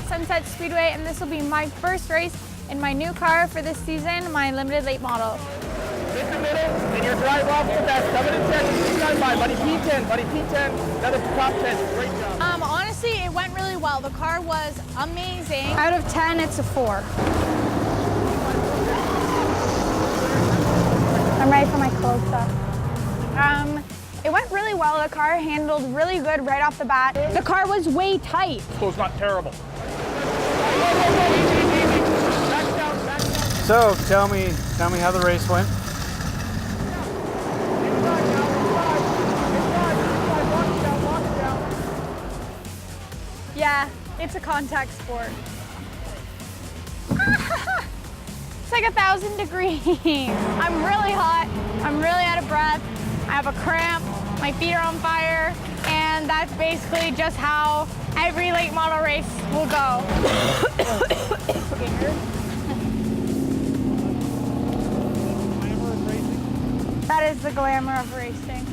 Sunset Speedway, and this will be my first race in my new car for this season, my limited late model. Hit the middle, and your drive off the best. 7 and 10, you drive by, buddy P10, buddy P10, another top 10, great job. Honestly, it went really well. The car was amazing. Out of 10, it's a 4. I'm ready for my close-up. It went really well. The car handled really good right off the bat. The car was way tight. So it's not terrible. So tell me how the race went. Yeah, it's a contact sport. It's like 1,000 degrees. I'm really hot. I'm really out of breath. I have a cramp. My feet are on fire. And that's basically just how every late model race will go. That is the glamour of racing.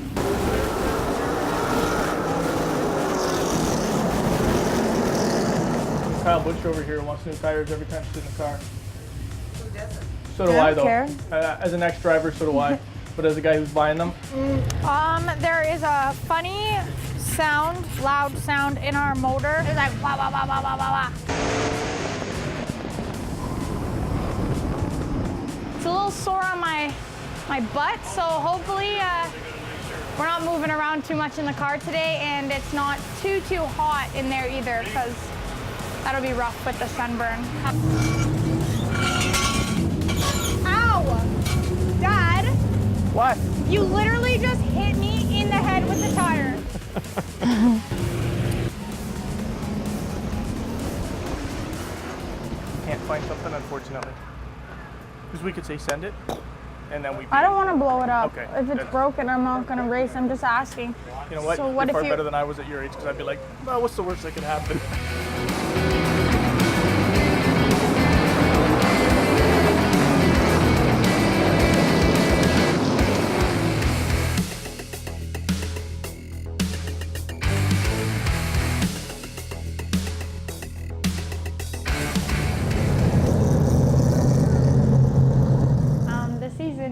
Kyle Butch over here wants new tires every time she's in the car. Who doesn't? So do I though. care. As an ex-driver, so do I. But as a guy who's buying them. There is a funny sound, loud sound in our motor. It's like wah, wah, wah, wah, wah, wah, wah. It's a little sore on my butt, so hopefully we're not moving around too much in the car today, and it's not too hot in there either, because that'll be rough with the sunburn. Ow! Dad! What? You literally just hit me in the head with the tire. Can't find something, unfortunately. Because we could say send it, and then we. I don't want to blow it up. Okay. If it's broken, I'm not going to race. I'm just asking. You know what? So what You're far if you... better than I was at your age, because I'd be like, well, what's the worst that could happen?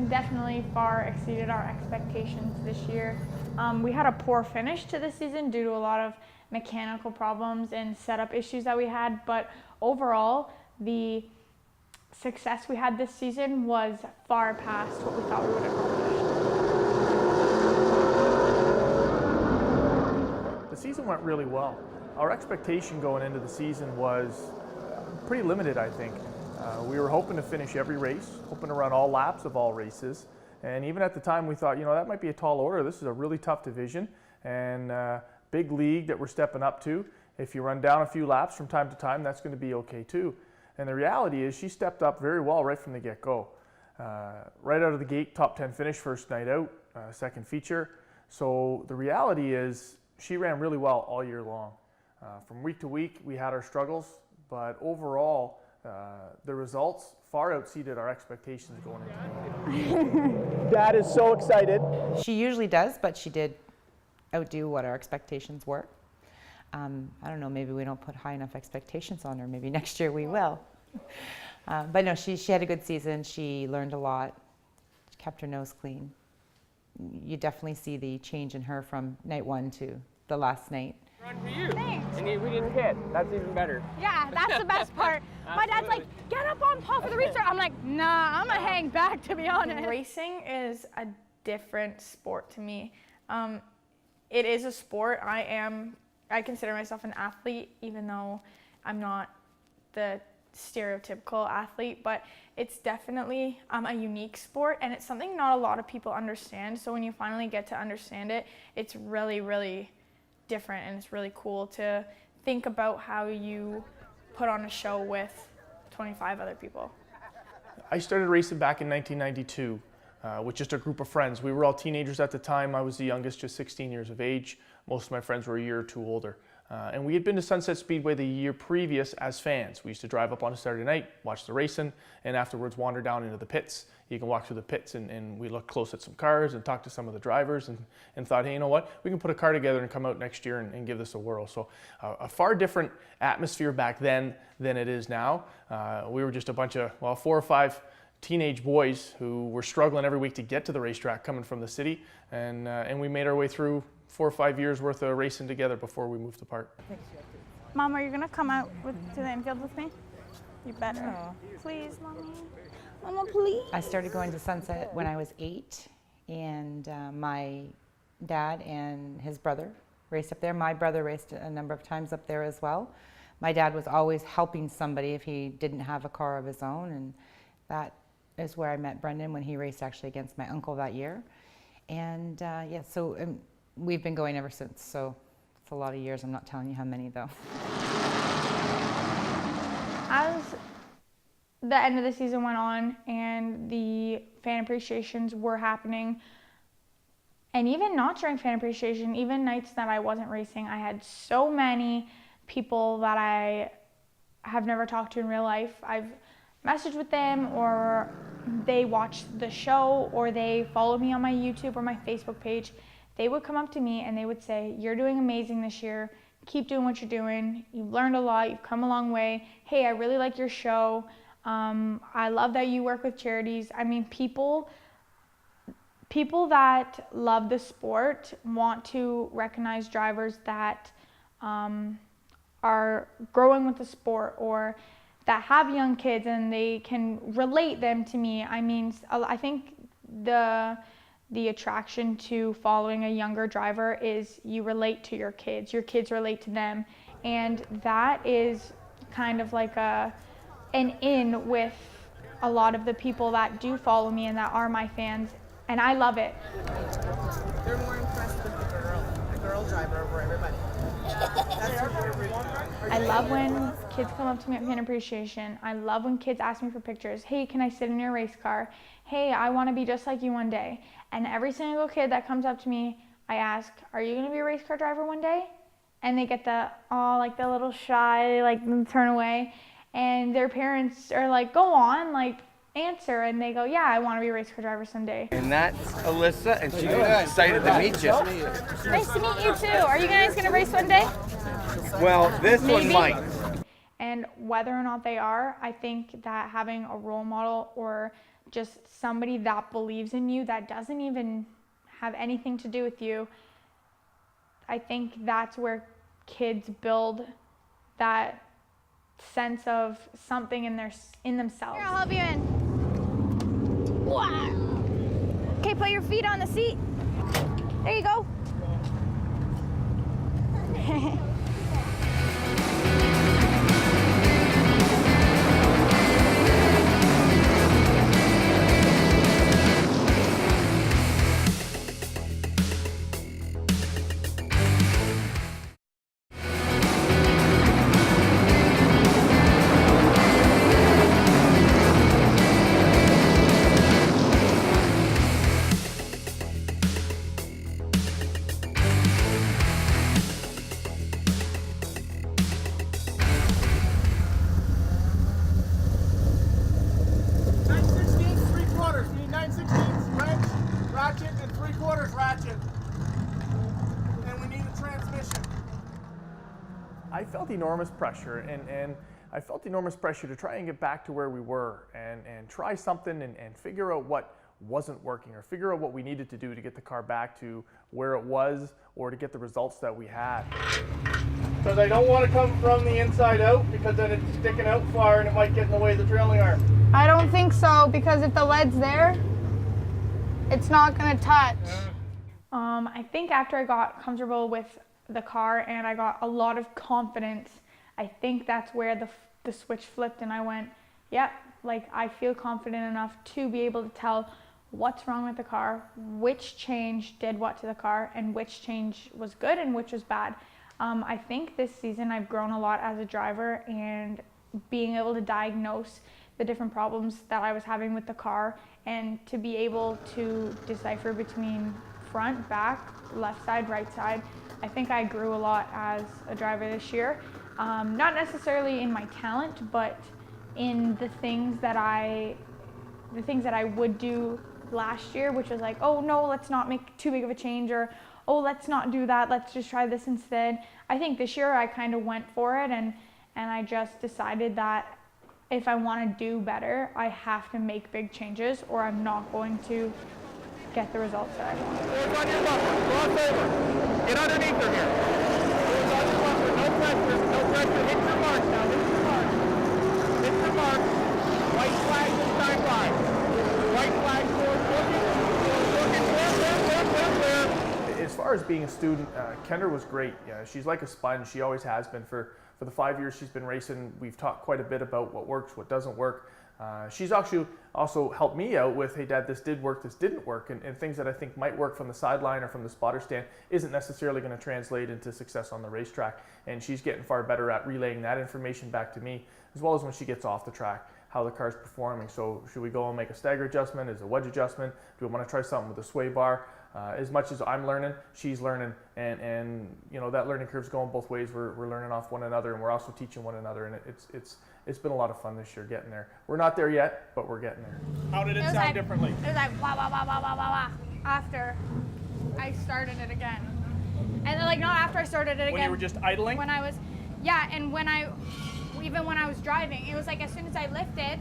Definitely far exceeded our expectations this year. We had a poor finish to the season due to a lot of mechanical problems and setup issues that we had, but overall, the success we had this season was far past what we thought we would accomplish. The season went really well. Our expectation going into the season was pretty limited, I think. We were hoping to finish every race, hoping to run all laps of all races. And even at the time we thought, you know, that might be a tall order. This is a really tough division and big league that we're stepping up to. If you run down a few laps from time to time, that's going to be okay too. And the reality is she stepped up very well right from the get-go. Right out of the gate, top 10 finish first night out, second feature. So the reality is she ran really well all year long. From week to week, we had our struggles, but overall, the results far exceeded our expectations going into it. Dad is so excited. She usually does, but she did outdo what our expectations were. I don't know, maybe we don't put high enough expectations on her. Maybe next year we will. But no, she had a good season. She learned a lot. She kept her nose clean. You definitely see the change in her from night one to the last night. Run for you. Thanks. And we didn't hit. That's even better. Yeah, that's the best part. My dad's like, get up on top of the restart. I'm like, nah, I'm gonna hang back, to be honest. Racing is a different sport to me. It is a sport. I consider myself an athlete, even though I'm not the stereotypical athlete, but it's definitely a unique sport, and it's something not a lot of people understand. So when you finally get to understand it, it's really, really different, and it's really cool to think about how you put on a show with 25 other people. I started racing back in 1992 with just a group of friends. We were all teenagers at the time. I was the youngest, just 16 years of age. Most of my friends were a year or two older. And we had been to Sunset Speedway the year previous as fans. We used to drive up on a Saturday night, watch the racing, and afterwards wander down into the pits. You can walk through the pits, and we looked close at some cars and talked to some of the drivers and thought, hey, you know what? We can put a car together and come out next year and give this a whirl. So a far different atmosphere back then than it is now. We were just a bunch of, 4 or 5 teenage boys who were struggling every week to get to the racetrack coming from the city, and we made our way through 4 or 5 years worth of racing together before we moved apart. Mom, are you gonna come out to the infield with me? You better. No. Please, Mommy. Mama, please. I started going to Sunset when I was 8, and my dad and his brother raced up there. My brother raced a number of times up there as well. My dad was always helping somebody if he didn't have a car of his own, and that is where I met Brendan when he raced actually against my uncle that year. And so we've been going ever since, so it's a lot of years. I'm not telling you how many though. As the end of the season went on and the fan appreciations were happening, and even not during fan appreciation, even nights that I wasn't racing, I had so many people that I have never talked to in real life. I've messaged with them, or they watched the show, or they followed me on my YouTube or my Facebook page. They would come up to me and they would say, "You're doing amazing this year. Keep doing what you're doing. You've learned a lot. You've come a long way. Hey, I really like your show. I love that you work with charities." I mean, people that love the sport want to recognize drivers that are growing with the sport, or that have young kids and they can relate them to me. I mean, I think the attraction to following a younger driver is you relate to your kids relate to them, and that is kind of like an in with a lot of the people that do follow me and that are my fans, and I love it. They're more impressed with the girl driver over everybody. I love when kids come up to me at fan appreciation. I love when kids ask me for pictures. "Hey, can I sit in your race car? Hey, I want to be just like you one day." And every single kid that comes up to me, I ask, "Are you going to be a race car driver one day?" And they get the little shy, turn away. And their parents are like, "Go on, answer." And they go, "Yeah, I want to be a race car driver someday." And that's Alyssa, and she's excited to meet you. Nice to meet you too. Are you guys going to race one day? Well, this one Maybe. might. And whether or not they are, I think that having a role model, or just somebody that believes in you, that doesn't even have anything to do with you, I think that's where kids build that sense of something in themselves. Here, I'll help you in. Wow. Okay, put your feet on the seat. There you go. I felt enormous pressure, and I felt enormous pressure to try and get back to where we were and try something and figure out what wasn't working, or figure out what we needed to do to get the car back to where it was, or to get the results that we had. Because I don't want to come from the inside out, because then it's sticking out far and it might get in the way of the trailing arm. I don't think so, because if the lead's there, it's not gonna touch. I think after I got comfortable with the car and I got a lot of confidence, I think that's where the switch flipped, and I went, yep, I feel confident enough to be able to tell what's wrong with the car, which change did what to the car, and which change was good and which was bad. I think this season I've grown a lot as a driver, and being able to diagnose the different problems that I was having with the car, and to be able to decipher between front, back, left side, right side. I think I grew a lot as a driver this year. Not necessarily in my talent, but in the things that I would do last year, which was like, oh no, let's not make too big of a change, or oh, let's not do that, let's just try this instead. I think this year I kind of went for it, and I just decided that if I want to do better, I have to make big changes, or I'm not going to get the results that I want. Doors on your bumper, cross over. Get underneath her here. Doors on your bumper, no pressure, no pressure. Hit your mark now, hit your mark. Hit your mark. White flag this time by. White flag forward, looking, clear. As far as being a student, Kendra was great. Yeah, she's like a sponge. She always has been. For the 5 years she's been racing, we've talked quite a bit about what works, what doesn't work. She's actually also helped me out with, hey Dad, this did work, this didn't work, and things that I think might work from the sideline or from the spotter stand isn't necessarily going to translate into success on the racetrack. And she's getting far better at relaying that information back to me, as well as when she gets off the track, how the car's performing. So should we go and make a stagger adjustment? Is it a wedge adjustment? Do we want to try something with a sway bar? As much as I'm learning, she's learning, and you know, that learning curve's going both ways. We're learning off one another, and we're also teaching one another, and it's been a lot of fun this year getting there. We're not there yet, but we're getting there. How did it sound like, differently? It was like wah wah wah wah wah wah wah after I started it again, and then like not after I started it again. When you were just idling? When I was, yeah, and even when I was driving, it was like as soon as I lifted,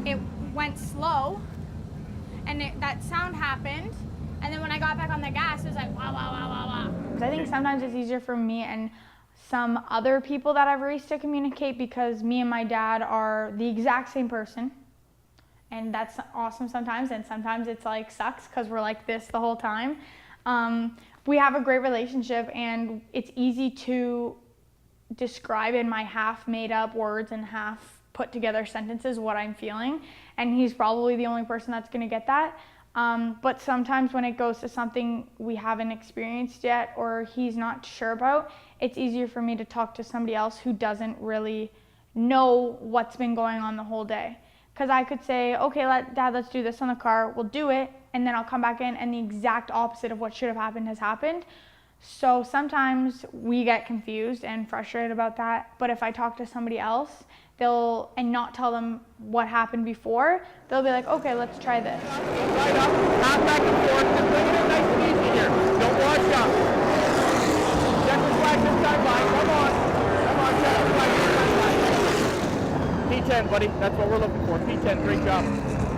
it went slow, and that sound happened. And then when I got back on the gas, it was like, wah, wah, wah, wah, wah. I think sometimes it's easier for me and some other people that I've raced to communicate, because me and my dad are the exact same person. And that's awesome sometimes, and sometimes it's like sucks because we're like this the whole time. We have a great relationship, and it's easy to describe in my half made up words and half put together sentences what I'm feeling. And he's probably the only person that's gonna get that. But sometimes when it goes to something we haven't experienced yet or he's not sure about, it's easier for me to talk to somebody else who doesn't really know what's been going on the whole day. Because I could say, okay, Dad, let's do this on the car, we'll do it, and then I'll come back in and the exact opposite of what should have happened has happened. So sometimes we get confused and frustrated about that, but if I talk to somebody else, and not tell them what happened before, they'll be like, okay, let's try this. Right up, half back and forth, just bring it in nice and easy here. Don't wash up. Check the flag this time by, come on, check the flag this time by. P10, buddy, that's what we're looking for, P10, great job.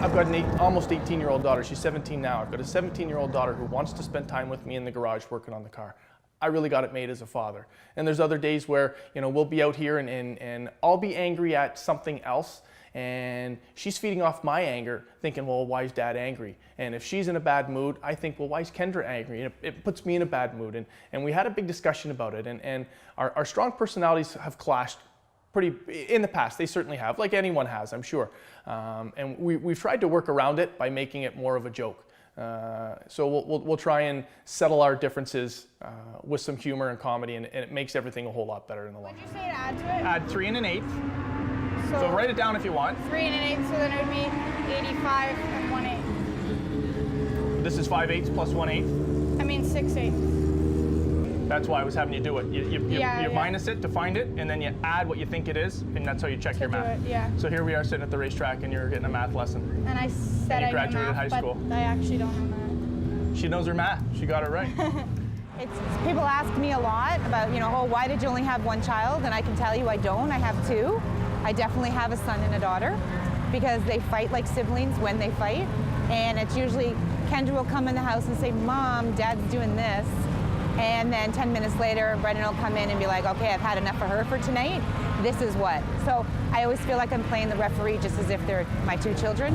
I've got an almost 18-year-old daughter. She's 17 now. I've got a 17-year-old daughter who wants to spend time with me in the garage working on the car. I really got it made as a father. And there's other days where, you know, we'll be out here and I'll be angry at something else, and she's feeding off my anger, thinking, well, why is Dad angry? And if she's in a bad mood, I think, well, why is Kendra angry? And it puts me in a bad mood. And we had a big discussion about it, and our strong personalities have clashed pretty in the past. They certainly have, like anyone has, I'm sure. And we've tried to work around it by making it more of a joke. So we'll try and settle our differences with some humor and comedy, and it makes everything a whole lot better in the long run. Would you say to add to it? Add 3 1/8. So write it down if you want. 3 1/8, so then it would be 85 and 1/8. This is 5/8 plus 1/8. I mean 6/8. That's why I was having you do it. You Yeah. minus it to find it, and then you add what you think it is, and that's how you check your do math. it, yeah. So here we are sitting at the racetrack, and you're getting a math lesson. And I said you I knew graduated math, high but school. I actually don't know She knows her math. She got it right. People ask me a lot about, oh, why did you only have one child? And I can tell you I don't. I have 2. I definitely have a son and a daughter, because they fight like siblings when they fight. And it's usually Kendra will come in the house and say, Mom, Dad's doing this. And then 10 minutes later, Brendan will come in and be like, okay, I've had enough of her for tonight. This is what. So I always feel like I'm playing the referee just as if they're my 2 children.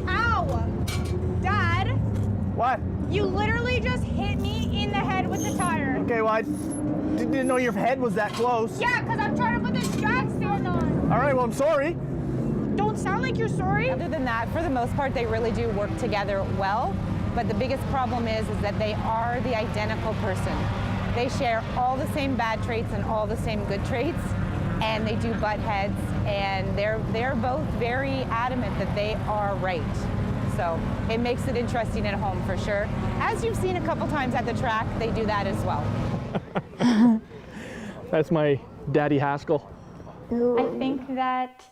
Ow! Dad, What? you literally just hit me in the head with the tire. Okay, well, I didn't know your head was that close. Yeah, because I'm trying to put this drag stand on. All right, well, I'm sorry. Don't sound like you're sorry. Other than that, for the most part, they really do work together well. But the biggest problem is that they are the identical person. They share all the same bad traits and all the same good traits. and they do butt heads, and they're both very adamant that they are right. So it makes it interesting at home for sure. As you've seen a couple times at the track, they do that as well. That's my daddy Haskell. I think that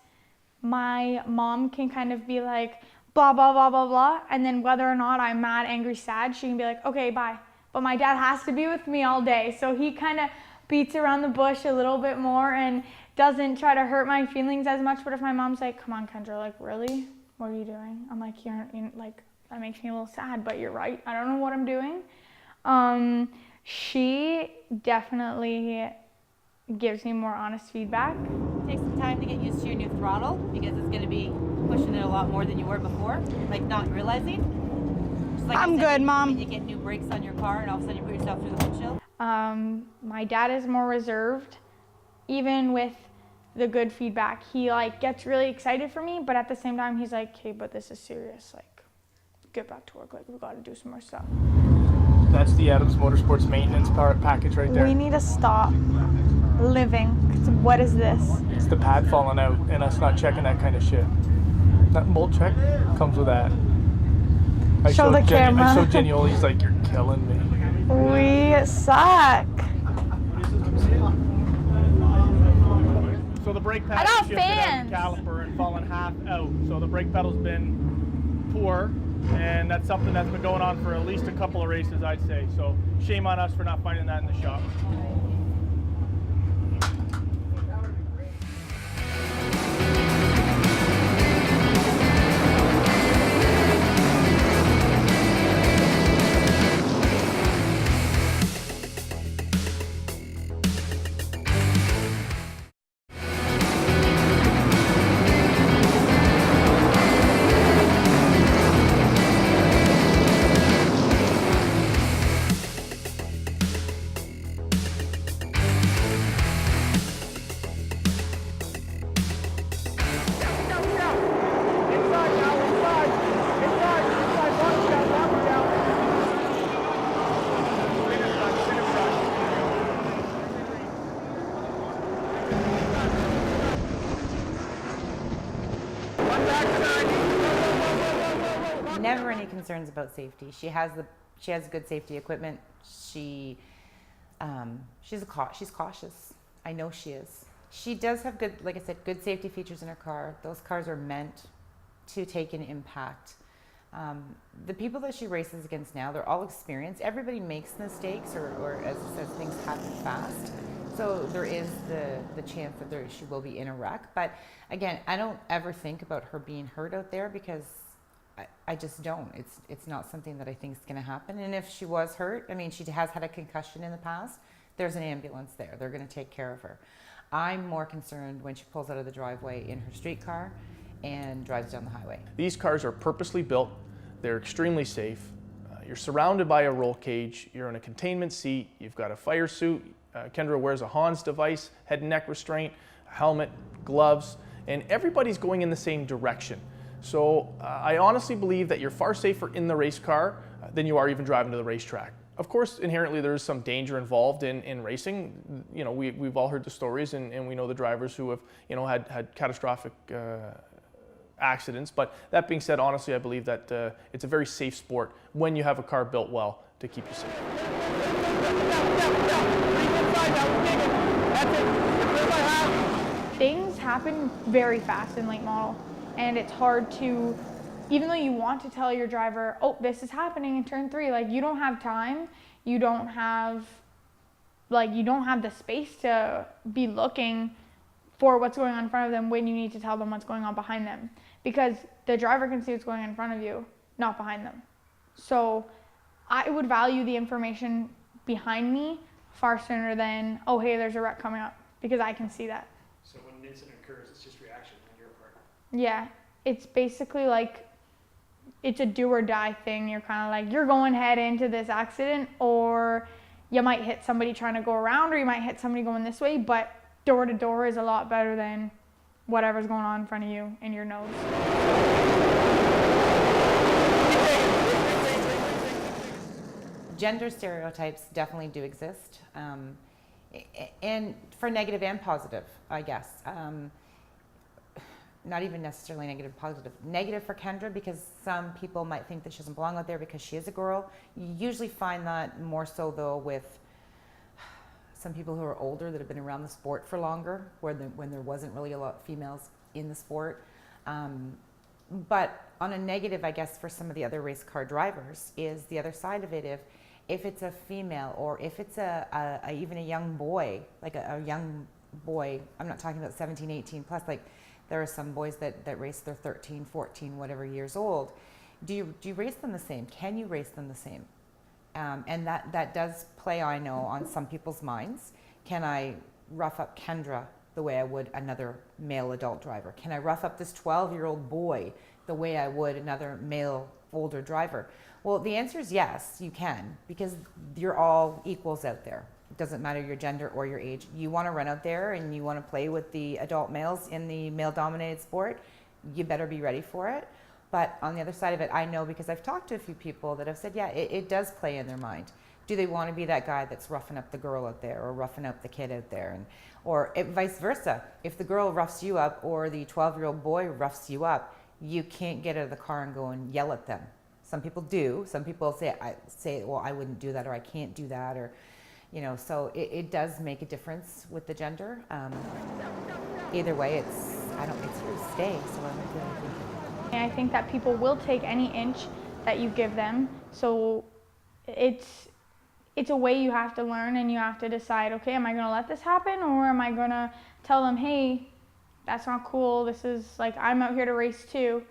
my mom can kind of be like, blah, blah, blah, blah, blah. And then whether or not I'm mad, angry, sad, she can be like, okay, bye. But my dad has to be with me all day. So he kind of beats around the bush a little bit more and doesn't try to hurt my feelings as much. But if my mom's like, come on, Kendra, like, really? What are you doing? I'm like, you're like, that makes me a little sad, but you're right. I don't know what I'm doing. She definitely gives me more honest feedback. Take some time to get used to your new throttle because it's going to be pushing it a lot more than you were before, like not realizing. Just like I'm good, Mom. You get new brakes on your car and all of a sudden you put yourself through the windshield. My dad is more reserved, even with the good feedback. He like gets really excited for me, but at the same time he's like, hey, but this is serious. Like, get back to work. Like, we got to do some more stuff. That's the Adams Motorsports maintenance package right there. We need to stop living. 'Cause what is this? It's the pad falling out and us not checking that kind of shit. That bolt check comes with that. Show the camera. I showed Genioli, he's like, you're killing me. We suck. So the brake I pad got shifted out fans. the caliper and fallen half out. So the brake pedal's been poor, and that's something that's been going on for at least a couple of races, I'd say. So shame on us for not finding that in the shop. Never any concerns about safety. She has good safety equipment. She's cautious. I know she is. She does have good, like I said, good safety features in her car. Those cars are meant to take an impact. The people that she races against now, they're all experienced. Everybody makes mistakes, or as it says, things happen fast. So there is the chance that she will be in a wreck. But again, I don't ever think about her being hurt out there because I just don't. It's not something that I think is going to happen. And if she was hurt, I mean, she has had a concussion in the past. There's an ambulance there. They're going to take care of her. I'm more concerned when she pulls out of the driveway in her street car and drives down the highway. These cars are purposely built. They're extremely safe. You're surrounded by a roll cage. You're in a containment seat. You've got a fire suit. Kendra wears a Hans device, head and neck restraint, a helmet, gloves, and everybody's going in the same direction. So I honestly believe that you're far safer in the race car than you are even driving to the racetrack. Of course, inherently there is some danger involved in racing. You know, we've all heard the stories, and we know the drivers who have, you know, had catastrophic accidents. But that being said, honestly, I believe that it's a very safe sport when you have a car built well to keep you safe. Things happen very fast in late model, and it's hard to, even though you want to tell your driver, oh, this is happening in turn 3, like you don't have time, you don't have the space to be looking for what's going on in front of them when you need to tell them what's going on behind them, because the driver can see what's going on in front of you, not behind them. So I would value the information behind me far sooner than, oh, hey, there's a wreck coming up, because I can see that. So when an incident occurs, it's just reaction on your part. Yeah, it's basically like, it's a do or die thing. You're kind of like, you're going head into this accident, or you might hit somebody trying to go around, or you might hit somebody going this way, but door to door is a lot better than whatever's going on in front of you in your nose. Gender stereotypes definitely do exist. And for negative and positive, I guess. Not even necessarily negative, positive. Negative for Kendra because some people might think that she doesn't belong out there because she is a girl. You usually find that more so though with some people who are older that have been around the sport for longer, when there wasn't really a lot of females in the sport. But on a negative, I guess, for some of the other race car drivers is the other side of it. If it's a female or if it's even a young boy, like a young boy, I'm not talking about 17, 18 plus, like there are some boys that race, they're 13, 14, whatever years old. Do you race them the same? Can you race them the same? And that does play, I know, on some people's minds. Can I rough up Kendra the way I would another male adult driver? Can I rough up this 12-year-old boy the way I would another male older driver? Well, the answer is yes, you can, because you're all equals out there. It doesn't matter your gender or your age. You want to run out there and you want to play with the adult males in the male-dominated sport, you better be ready for it. But on the other side of it, I know because I've talked to a few people that have said, yeah, it does play in their mind. Do they want to be that guy that's roughing up the girl out there or roughing up the kid out there? Or vice versa. If the girl roughs you up or the 12-year-old boy roughs you up, you can't get out of the car and go and yell at them. Some people do. Some people say, well, I wouldn't do that, or I can't do that, or, you know, so it does make a difference with the gender. Either way, it's here to stay, so I'm not doing anything. And I think that people will take any inch that you give them. So it's a way you have to learn, and you have to decide, okay, am I going to let this happen, or am I going to tell them, hey, that's not cool. This is like, I'm out here to race too.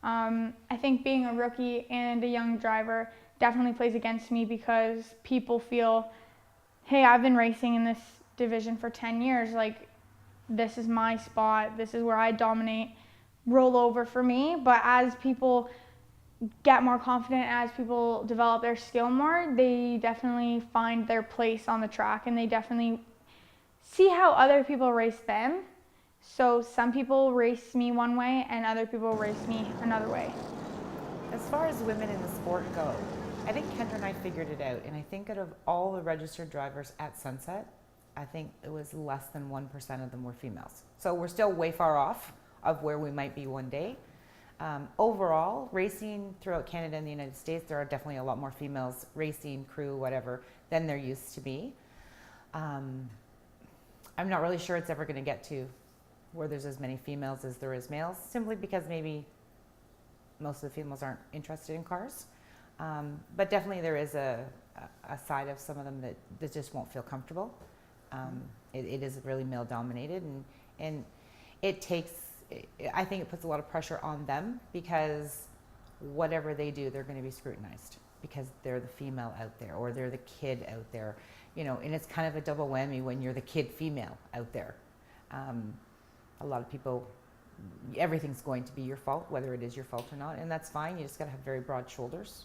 I think being a rookie and a young driver definitely plays against me because people feel, hey, I've been racing in this division for 10 years. Like, this is my spot. This is where I dominate. Roll over for me. But as people get more confident, as people develop their skill more, they definitely find their place on the track, and they definitely see how other people race them. So some people race me one way and other people race me another way. As far as women in the sport go, I think Kendra and I figured it out, and I think out of all the registered drivers at Sunset, I think it was less than 1% of them were females. So we're still way far off of where we might be one day. Overall, racing throughout Canada and the United States, there are definitely a lot more females racing, crew, whatever, than there used to be. I'm not really sure it's ever going to get to where there's as many females as there is males, simply because maybe most of the females aren't interested in cars. But definitely there is a side of some of them that just won't feel comfortable. It is really male dominated, and it takes, I think it puts a lot of pressure on them, because whatever they do, they're going to be scrutinized because they're the female out there, or they're the kid out there, you know, and it's kind of a double whammy when you're the kid female out there. A lot of people, everything's going to be your fault, whether it is your fault or not, and that's fine. You just got to have very broad shoulders.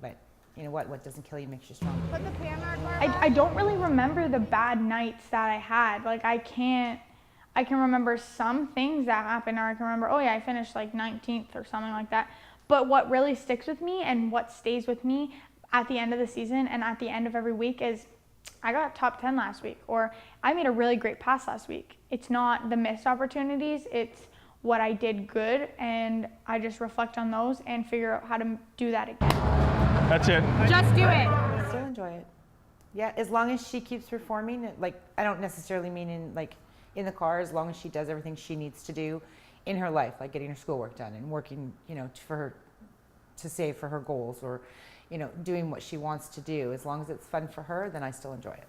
But you know what doesn't kill you makes you stronger. Put the pan I don't really remember the bad nights that I had. Like, I can remember some things that happened, or I can remember, oh yeah, I finished like 19th or something like that. But what really sticks with me and what stays with me at the end of the season and at the end of every week is, I got top 10 last week, or I made a really great pass last week. It's not the missed opportunities, it's what I did good, and I just reflect on those and figure out how to do that again. That's it. Just do it. Still enjoy it. Yeah, as long as she keeps performing, like, I don't necessarily mean in the car, as long as she does everything she needs to do in her life, like getting her schoolwork done and working, you know, to save for her goals, or, you know, doing what she wants to do. As long as it's fun for her, then I still enjoy it.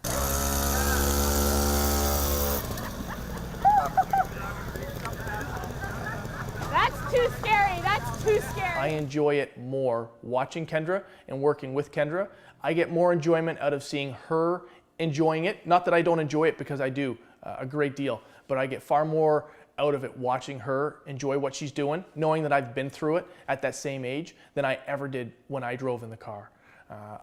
That's too scary. That's too scary. I enjoy it more watching Kendra and working with Kendra. I get more enjoyment out of seeing her enjoying it. Not that I don't enjoy it, because I do a great deal, but I get far more out of it watching her enjoy what she's doing, knowing that I've been through it at that same age, than I ever did when I drove in the car.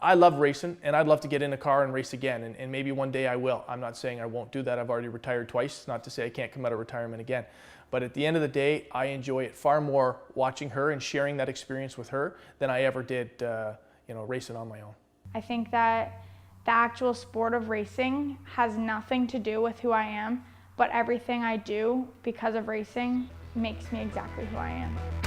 I love racing, and I'd love to get in a car and race again, and maybe one day I will. I'm not saying I won't do that. I've already retired twice. Not to say I can't come out of retirement again. But at the end of the day, I enjoy it far more watching her and sharing that experience with her than I ever did, racing on my own. I think that The actual sport of racing has nothing to do with who I am, but everything I do because of racing makes me exactly who I am.